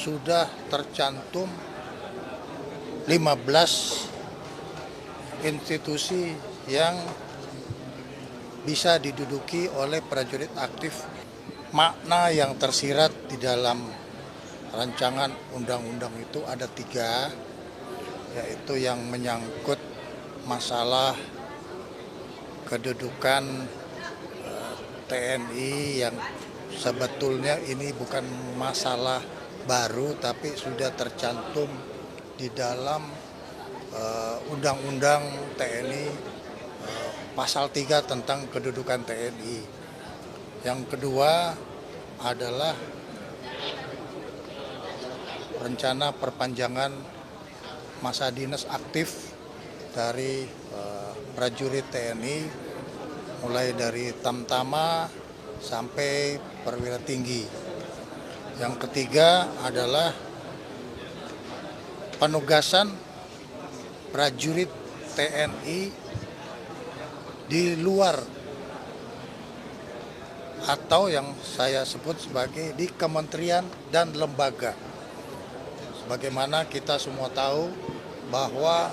sudah tercantum 15 institusi yang bisa diduduki oleh prajurit aktif. Makna yang tersirat di dalam rancangan undang-undang itu ada 3, yaitu yang menyangkut masalah kedudukan TNI yang sebetulnya ini bukan masalah baru tapi sudah tercantum di dalam Undang-Undang TNI pasal 3 tentang kedudukan TNI. Yang kedua adalah rencana perpanjangan masa dinas aktif dari prajurit TNI mulai dari Tamtama sampai perwira tinggi. Yang ketiga adalah penugasan prajurit TNI di luar atau yang saya sebut sebagai di kementerian dan lembaga. Sebagaimana kita semua tahu bahwa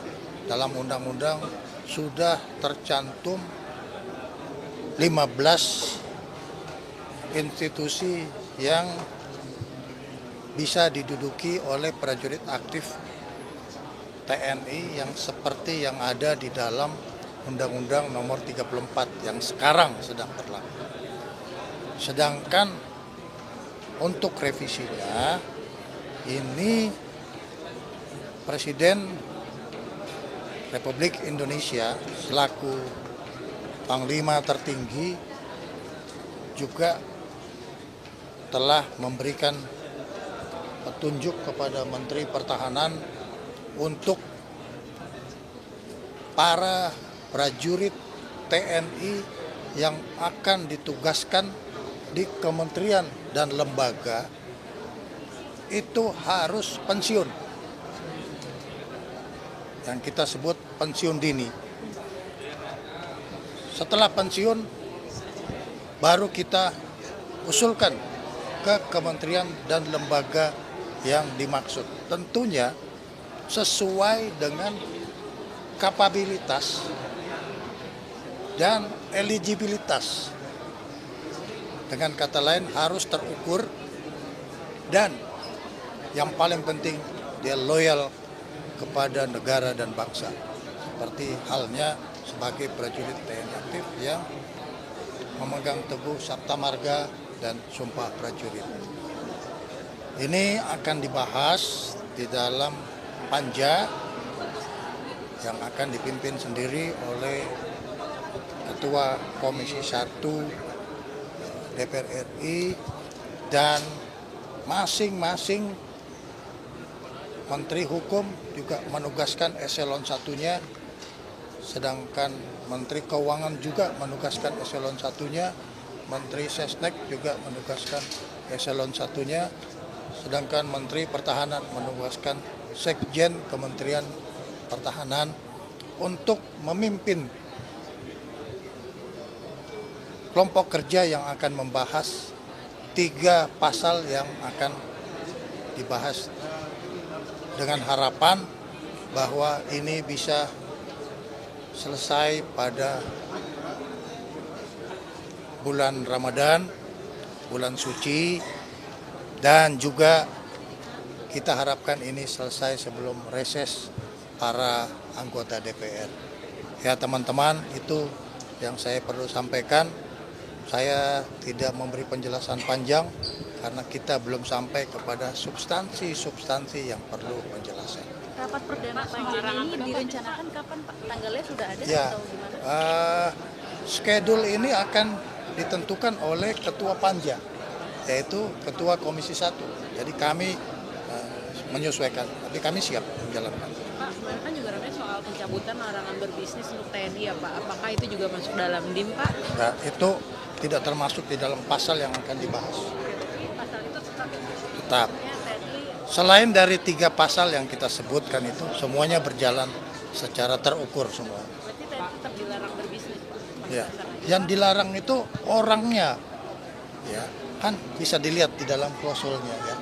dalam undang-undang sudah tercantum 15 institusi yang bisa diduduki oleh prajurit aktif TNI yang seperti yang ada di dalam Undang-Undang Nomor 34 yang sekarang sedang berlaku. Sedangkan untuk revisinya ini Presiden Republik Indonesia selaku Panglima tertinggi juga telah memberikan petunjuk kepada Menteri Pertahanan untuk para prajurit TNI yang akan ditugaskan di kementerian dan lembaga itu harus pensiun, yang kita sebut pensiun dini. Setelah pensiun baru kita usulkan ke kementerian dan lembaga yang dimaksud, tentunya sesuai dengan kapabilitas dan eligibilitas. Dengan kata lain harus terukur dan yang paling penting dia loyal kepada negara dan bangsa. Seperti halnya sebagai prajurit TNI aktif yang memegang teguh Sabta Marga dan Sumpah Prajurit. Ini akan dibahas di dalam panja yang akan dipimpin sendiri oleh Ketua Komisi 1 DPR RI dan masing-masing Menteri Hukum juga menugaskan eselon 1-nya, sedangkan Menteri Keuangan juga menugaskan eselon 1-nya, Menteri Sesnek juga menugaskan eselon 1-nya, sedangkan Menteri Pertahanan menugaskan Sekjen Kementerian Pertahanan untuk memimpin kelompok kerja yang akan membahas 3 pasal yang akan dibahas dengan harapan bahwa ini bisa selesai pada bulan Ramadan, bulan suci, dan juga kita harapkan ini selesai sebelum reses para anggota DPR. Ya teman-teman, itu yang saya perlu sampaikan. Saya tidak memberi penjelasan panjang karena kita belum sampai kepada substansi yang perlu penjelasan. Rapat perdana ini direncanakan kapan Pak? Tanggalnya sudah ada Ya, atau gimana? schedule ini akan ditentukan oleh Ketua Panja, yaitu Ketua Komisi 1. Jadi kami menyesuaikan, tapi kami siap menjalankan. Pak, kemarin kan juga ramai soal pencabutan larangan berbisnis untuk TNI ya Pak. Apakah itu juga masuk dalam DIM Pak? Nah, itu tidak termasuk di dalam pasal yang akan dibahas. Pasal itu Tetap. Selain dari 3 pasal yang kita sebutkan itu, semuanya berjalan secara terukur semua. berarti TNI tetap dilarang berbisnis Pak? Ya. Yang dilarang itu orangnya, ya kan bisa dilihat di dalam klausulnya ya.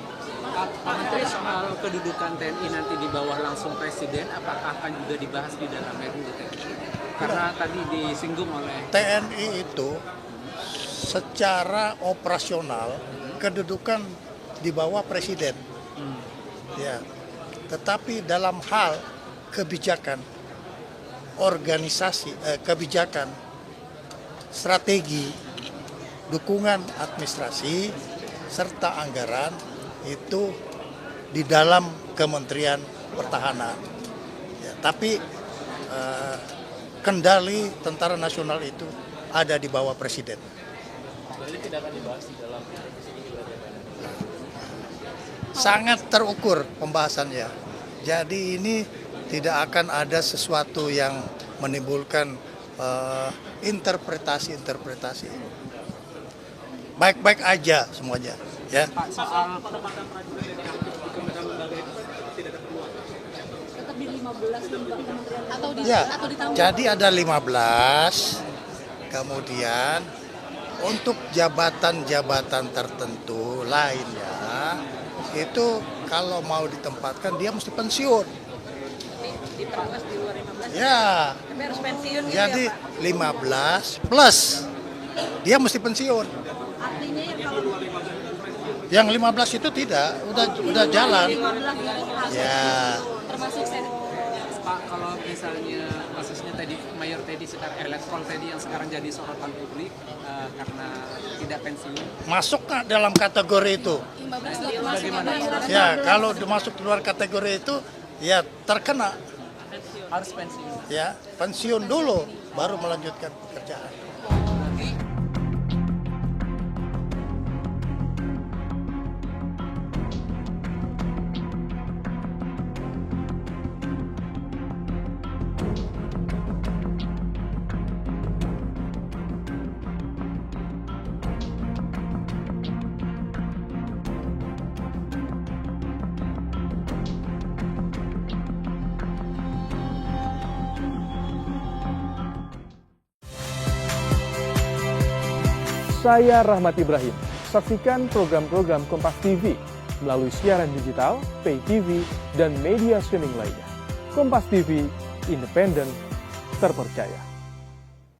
Pak Menteri Tapi soal kedudukan TNI nanti di bawah langsung Presiden, apakah akan juga dibahas di dalam RUU TNI? Karena tadi disinggung oleh TNI itu secara operasional kedudukan di bawah Presiden. Ya. Tetapi dalam hal kebijakan organisasi, kebijakan strategi, dukungan administrasi serta anggaran itu di dalam Kementerian Pertahanan. Ya, tapi kendali Tentara Nasional itu ada di bawah Presiden. Jadi tidak akan dibahas di dalam revisi juga DPR. Sangat terukur pembahasannya. Jadi ini tidak akan ada sesuatu yang menimbulkan interpretasi-interpretasi. Baik-baik aja semuanya, ya. Pak soal Tetap di 15 kementerian atau di Ya, atau ditambah. jadi ada 15, kemudian untuk jabatan-jabatan tertentu lainnya, itu kalau mau ditempatkan dia mesti pensiun. di Perwas di luar 15. Ya, Tapi harus pensiun gitu jadi ya, Pak. 15 plus dia mesti pensiun. Artinya yang kalau Yang 15 itu tidak, udah jalan. 15 dari hasil Ya. termasuk Pak, kalau misalnya kasusnya tadi Mayor Teddy sekarang Letkol Teddy yang sekarang jadi sorotan publik karena tidak pensiun. Masuk nggak dalam kategori itu? 15 nggak termasuk Bagaimana? Ya, kalau masuk di luar kategori itu, ya terkena. Harus pensiun. Ya, pensiun dulu, baru melanjutkan pekerjaan. Saya Rahmat Ibrahim. Saksikan program-program Kompas TV melalui siaran digital, pay TV, dan media streaming lainnya. Kompas TV, independen, terpercaya.